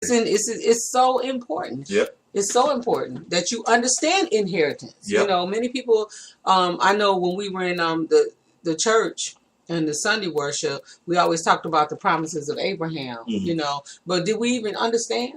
It's so important. Yep. It's so important that you understand inheritance. Yep. You know, many people. I know when we were in the church and the Sunday worship, we always talked about the promises of Abraham. Mm-hmm. You know, but did we even understand?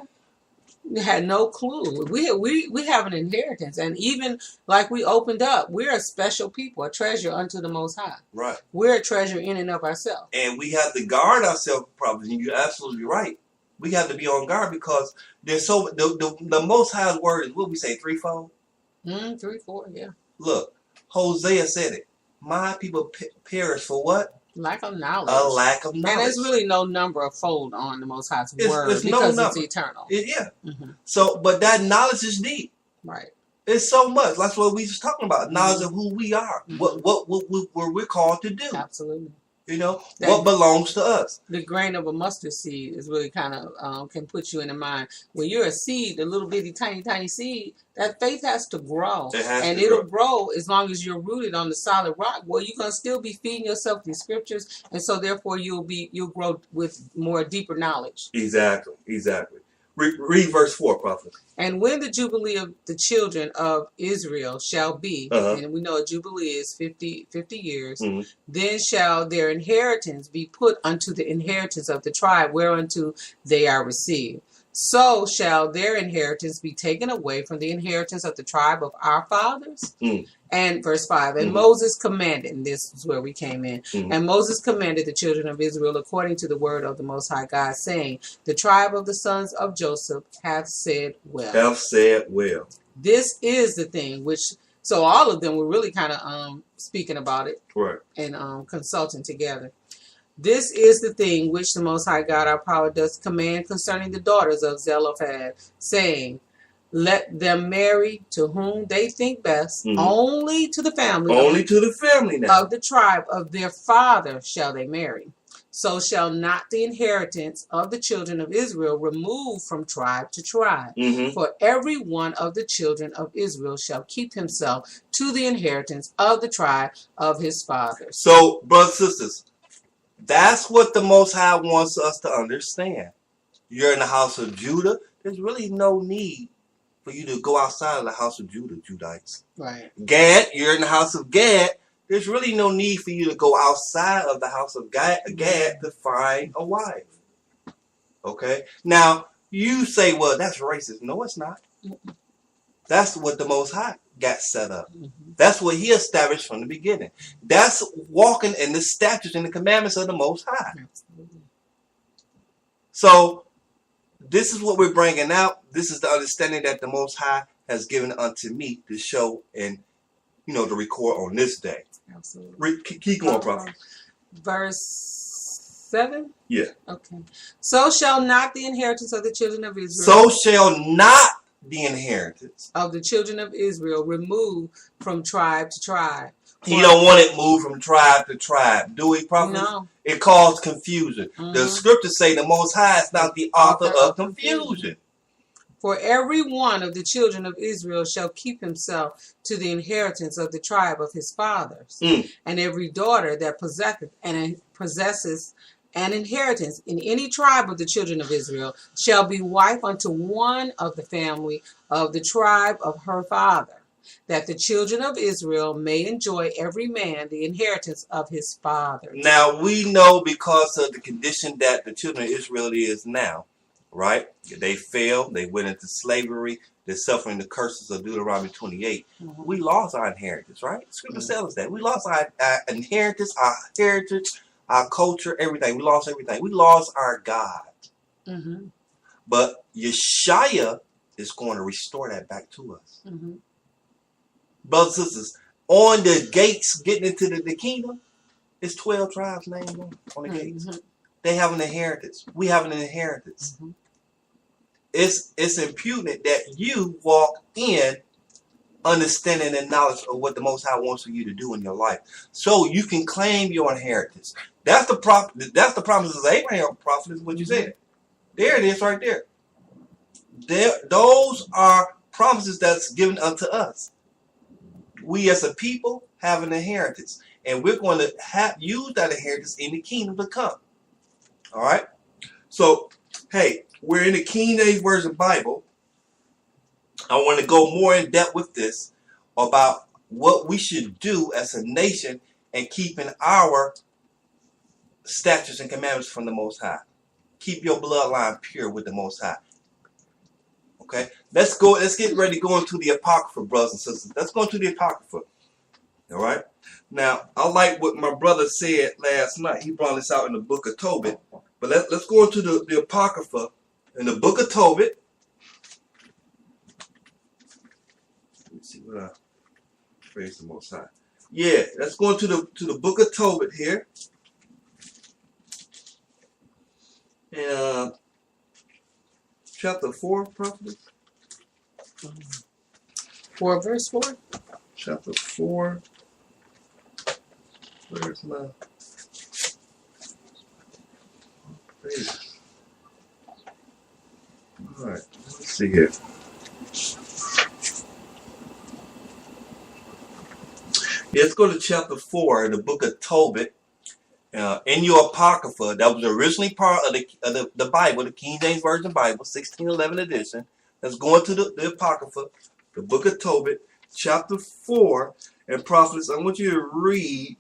We had no clue. We have an inheritance, and even like we opened up, we're a special people, a treasure unto the Most High. Right. We're a treasure in and of ourselves. And we have to guard ourselves properly. You're absolutely right. We have to be on guard because there's the Most High's word is what we say threefold. 3, 4, yeah. Look, Hosea said it. My people perish for what? Lack of knowledge. A lack of knowledge. And there's really no number of fold on the Most High's word it's because no it's eternal. Yeah. Mm-hmm. So, but that knowledge is deep. Right. It's so much. That's what we was talking about. Knowledge of who we are. Mm-hmm. What we're called to do. Absolutely. You know, what belongs to us. The grain of a mustard seed is really kind of can put you in the mind. When you're a seed, the little bitty tiny seed, that faith has to grow. It'll grow as long as you're rooted on the solid rock. Well, you're gonna still be feeding yourself these scriptures, and so therefore you'll grow with more deeper knowledge. Exactly. Read verse 4, prophet. And when the jubilee of the children of Israel shall be, and we know a jubilee is 50 years, then shall their inheritance be put unto the inheritance of the tribe whereunto they are received. So shall their inheritance be taken away from the inheritance of the tribe of our fathers. And verse 5, and Moses commanded, and this is where we came in, and Moses commanded the children of Israel according to the word of the Most High God, saying, the tribe of the sons of Joseph hath said well. This is the thing which, so all of them were really kind of speaking about it, right, and consulting together. This is the thing which the Most High God our power does command concerning the daughters of Zelophehad, saying, let them marry to whom they think best, only to the family now of the tribe of their father shall they marry. So shall not the inheritance of the children of Israel remove from tribe to tribe. For every one of the children of Israel shall keep himself to the inheritance of the tribe of his fathers. So, brothers and sisters, that's what the Most High wants us to understand. You're in the house of Judah. There's really no need for you to go outside of the house of Judah, Judites. Right. Gad, you're in the house of Gad. There's really no need for you to go outside of the house of Gad to find a wife. Okay? Now, you say, well, that's racist. No, it's not. That's what the Most High got set up. That's what he established from the beginning. That's walking in the statutes and the commandments of the Most High. Absolutely. So, this is what we're bringing out. This is the understanding that the Most High has given unto me to show and, to record on this day. Absolutely. Keep going, prophet. Verse 7? Yeah. Okay. So shall not the inheritance of the children of Israel. So shall not the inheritance of the children of Israel remove from tribe to tribe. He don't want it moved from tribe to tribe. Do we, prophet? No. It caused confusion. The scriptures say the Most High is not the author of confusion. For every one of the children of Israel shall keep himself to the inheritance of the tribe of his fathers. And every daughter that possesses an inheritance in any tribe of the children of Israel shall be wife unto one of the family of the tribe of her father, that the children of Israel may enjoy every man the inheritance of his father. Now we know because of the condition that the children of Israel is now, right? They failed. They went into slavery. They're suffering the curses of Deuteronomy 28. We lost our inheritance, right? Scripture tells us that. We lost our inheritance, our heritage, our culture, everything. We lost everything. We lost our God. But Yeshua is going to restore that back to us. Brothers and sisters, on the gates getting into the kingdom, it's 12 tribes named on the gates. They have an inheritance. We have an inheritance. It's imputed that you walk in understanding and knowledge of what the Most High wants for you to do in your life, so you can claim your inheritance. That's the promises of Abraham. Prophet is what you said. There it is, right there. Those are promises that's given unto us. We as a people have an inheritance, and we're going to use that inheritance in the kingdom to come. All right. So, hey, we're in the King James Version Bible. I want to go more in depth with this about what we should do as a nation and keeping our statutes and commandments from the Most High. Keep your bloodline pure with the Most High. Okay, let's go. Let's get ready to go into the Apocrypha, brothers and sisters. Let's go into the Apocrypha. All right. Now, I like what my brother said last night. He brought this out in the book of Tobit. But let's go into the Apocrypha in the book of Tobit. Let's see what I praise the Most High. Yeah, let's go into the book of Tobit here. And chapter 4, prophet. 4 verse 4. Chapter 4. Where's my page? All right, let's see here. Yeah, let's go to chapter 4 in the book of Tobit. In your Apocrypha, that was originally part of the Bible, the King James Version Bible, 1611 edition. Let's go into the Apocrypha, the book of Tobit, chapter 4. And prophets, I want you to read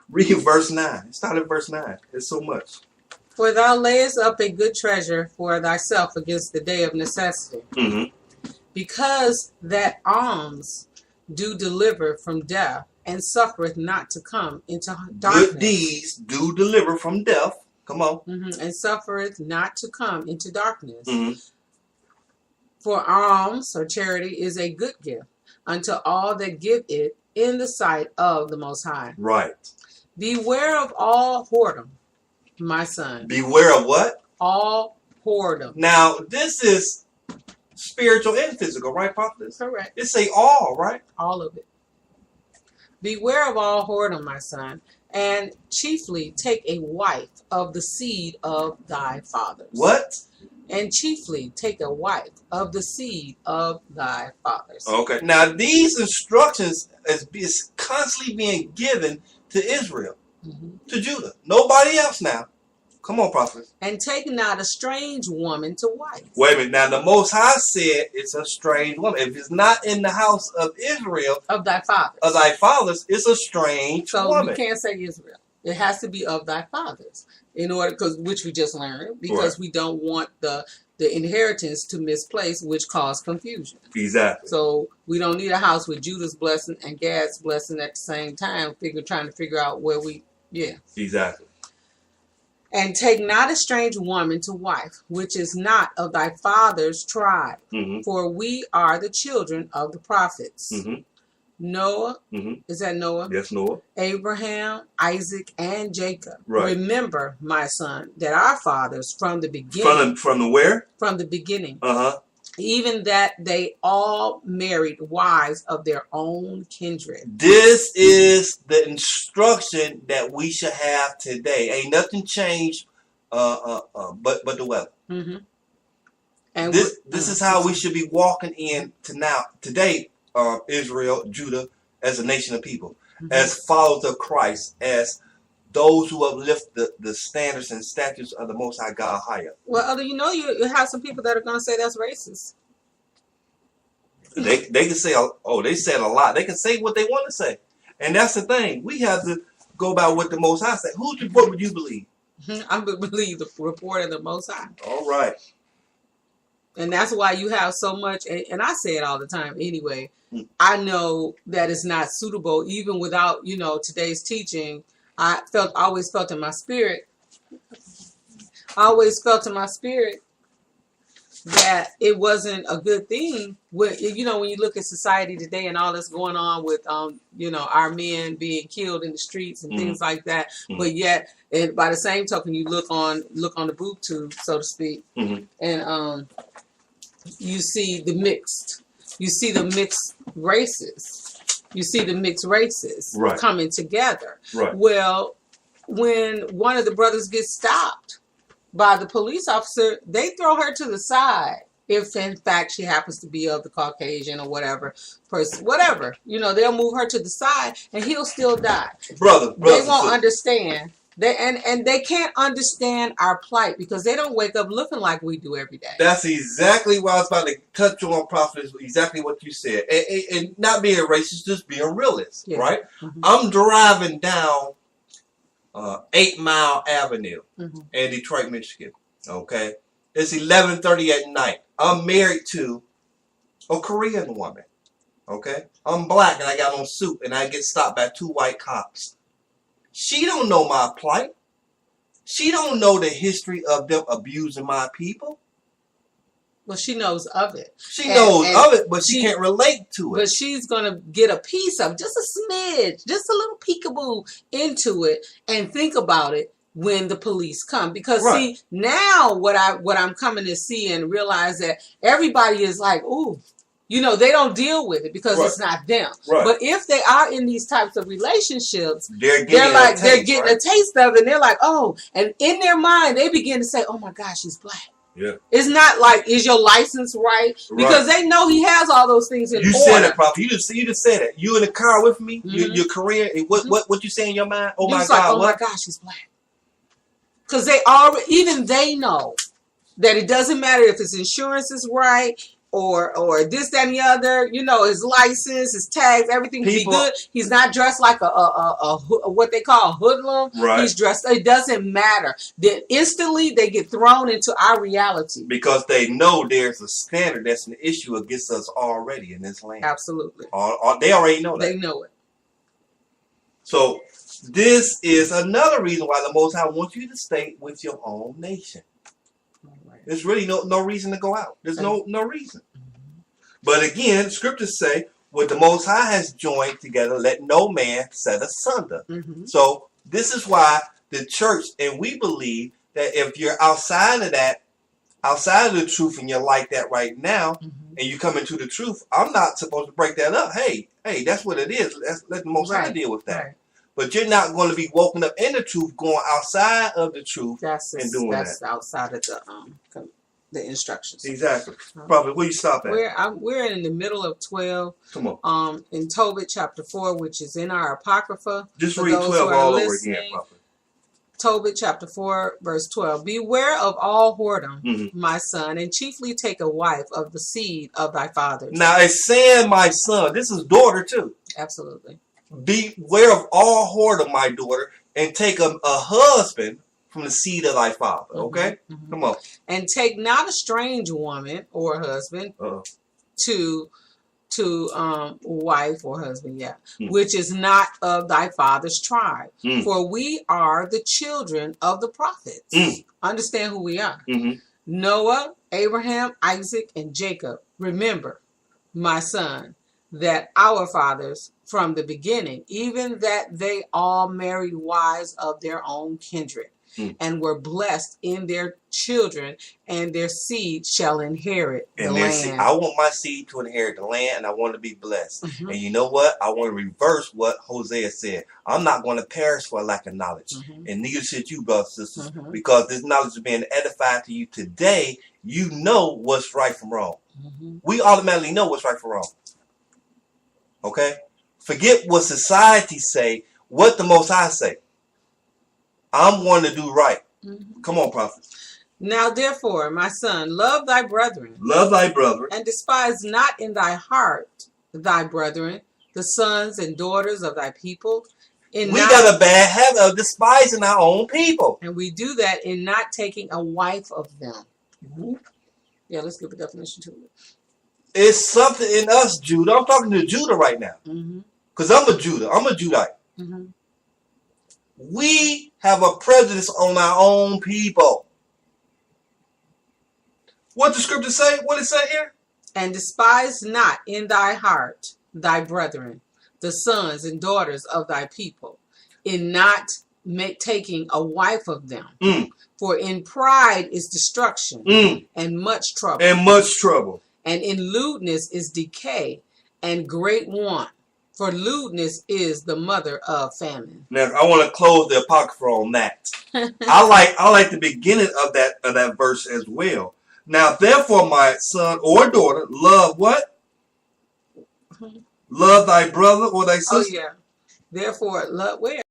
read verse 9. Start at verse 9. It's so much. For thou layest up a good treasure for thyself against the day of necessity. Mm-hmm. Because that alms do deliver from death, and suffereth not to come into darkness. Good deeds do deliver from death. Come on. Mm-hmm. And suffereth not to come into darkness. Mm-hmm. For alms or charity is a good gift unto all that give it in the sight of the Most High. Right. Beware of all whoredom, my son. Beware of what? All whoredom. Now, this is spiritual and physical, right, prophet? Correct. It say all, right? All of it. Beware of all whoredom, my son, and chiefly take a wife of the seed of thy fathers. What? And chiefly take a wife of the seed of thy fathers. Okay. Now, these instructions is constantly being given to Israel, to Judah. Nobody else now. Come on, prophet. And take not a strange woman to wife. Wait a minute. Now, the Most High said it's a strange woman. If it's not in the house of Israel, of thy fathers. Of thy fathers, it's a strange woman. So you can't say Israel. It has to be of thy fathers. In order, which we just learned, because right. We don't want the inheritance to misplace, which cause confusion. Exactly. So we don't need a house with Judah's blessing and Gad's blessing at the same time, trying to figure out where we, Exactly. And take not a strange woman to wife, which is not of thy father's tribe, for we are the children of the prophets. Noah, is that Noah? Yes, Noah. Abraham, Isaac, and Jacob. Right. Remember, my son, that our fathers from the beginning. From the where? From the beginning. even that they all married wives of their own kindred. This is the instruction that we should have today. Ain't nothing changed but the weather. Mm-hmm. And this is how we should be walking in today, Israel, Judah, as a nation of people, mm-hmm. as followers of Christ, as those who uplift the standards and statutes of the Most High God higher. Well, you have some people that are going to say that's racist. They can say, oh, they said a lot. They can say what they want to say. And that's the thing. We have to go by what the Most High said. Whose report would you believe? I believe the report of the Most High. All right. And that's why you have so much, and I say it all the time anyway, I know that it's not suitable, even without, today's teaching. I always felt in my spirit that it wasn't a good thing. When you look at society today and all that's going on with, our men being killed in the streets and things like that. But yet, and by the same token, you look on the boob tube, so to speak, and you see the mixed races. You see the mixed races coming together. Right. Well, when one of the brothers gets stopped by the police officer, they throw her to the side if in fact she happens to be of the Caucasian or whatever person, whatever, they'll move her to the side and he'll still die. Brother, they won't understand. They can't understand our plight because they don't wake up looking like we do every day. That's exactly what I was about to touch on, Prophet, is exactly what you said. And not being racist, just being realist, right? Mm-hmm. I'm driving down 8 Mile Avenue in Detroit, Michigan, okay? It's 11:30 at night. I'm married to a Korean woman, okay? I'm black and I got on a suit and I get stopped by 2 white cops. She don't know my plight. She don't know the history of them abusing my people. Well, she knows of it. She knows of it, but she can't relate to it. But she's going to get a piece of just a smidge, just a little peekaboo into it and think about it when the police come. Because see, now what I'm coming to see and realize that everybody is like, ooh, they don't deal with it because it's not them. Right. But if they are in these types of relationships, they're getting a taste of it. And they're like, oh, and in their mind, they begin to say, oh my gosh, he's black. Yeah. It's not like, is your license right? Because they know he has all those things in order. You said it, Prophet. You just said it. You in the car with me, your career, what you say in your mind? Oh my God, oh my gosh, he's black. Because even they know that it doesn't matter if his insurance is right, or this, that, and the other, his license, his tags, everything be good. He's not dressed like a what they call a hoodlum. Right. He's dressed. It doesn't matter. Then instantly they get thrown into our reality because they know there's a standard that's an issue against us already in this land. Absolutely. They already know that. They know it. So this is another reason why the Most High wants you to stay with your own nation. There's really no reason to go out. There's no reason. But again, scriptures say, what the Most High has joined together, let no man set asunder. So this is why the church, and we believe that if you're outside of that, outside of the truth, and you're like that right now, and you come into the truth, I'm not supposed to break that up. Hey, that's what it is. Let the Most High deal with that. Right. But you're not going to be woken up in the truth, going outside of the truth and doing that. That's outside of the instructions. Exactly. Probably. Where you stop at? We're in the middle of 12. Come on. In Tobit chapter 4, which is in our Apocrypha. Just read 12 all over again, Prophet. Tobit chapter 4, verse 12. Beware of all whoredom, my son, and chiefly take a wife of the seed of thy fathers. Now it's saying my son. This is daughter too. Absolutely. Beware of all whoredom, my daughter, and take a husband from the seed of thy father. Okay? Come on. And take not a strange woman or husband to wife or husband, which is not of thy father's tribe. For we are the children of the prophets. Understand who we are. Noah, Abraham, Isaac, and Jacob. Remember, my son, that our fathers from the beginning, even that they all married wives of their own kindred, and were blessed in their children, and their seed shall inherit the land. I want my seed to inherit the land, and I want to be blessed. And you know what? I want to reverse what Hosea said. I'm not going to perish for a lack of knowledge, and neither should you, brothers and sisters, because this knowledge is being edified to you today. You know what's right from wrong. We automatically know what's right from wrong. Okay? Forget what society say, what the Most High say. I'm going to do right. Come on, prophet. Now, therefore, my son, love thy brethren. Love thy brethren. And despise not in thy heart thy brethren, the sons and daughters of thy people. We got a bad habit of despising our own people. And we do that in not taking a wife of them. Yeah, let's give a definition to it. It's something in us, Judah. I'm talking to Judah right now. Because I'm a Judah. I'm a Judite. We have a prejudice on our own people. What the scripture say? What it say here? And despise not in thy heart thy brethren, the sons and daughters of thy people, in not taking a wife of them. For in pride is destruction, and much trouble. And in lewdness is decay, and great want. For lewdness is the mother of famine. Now I want to close the apocrypha on that. I like the beginning of that verse as well. Now, therefore, my son or daughter, love what? Love thy brother or thy sister. Oh, yeah. Therefore, love where?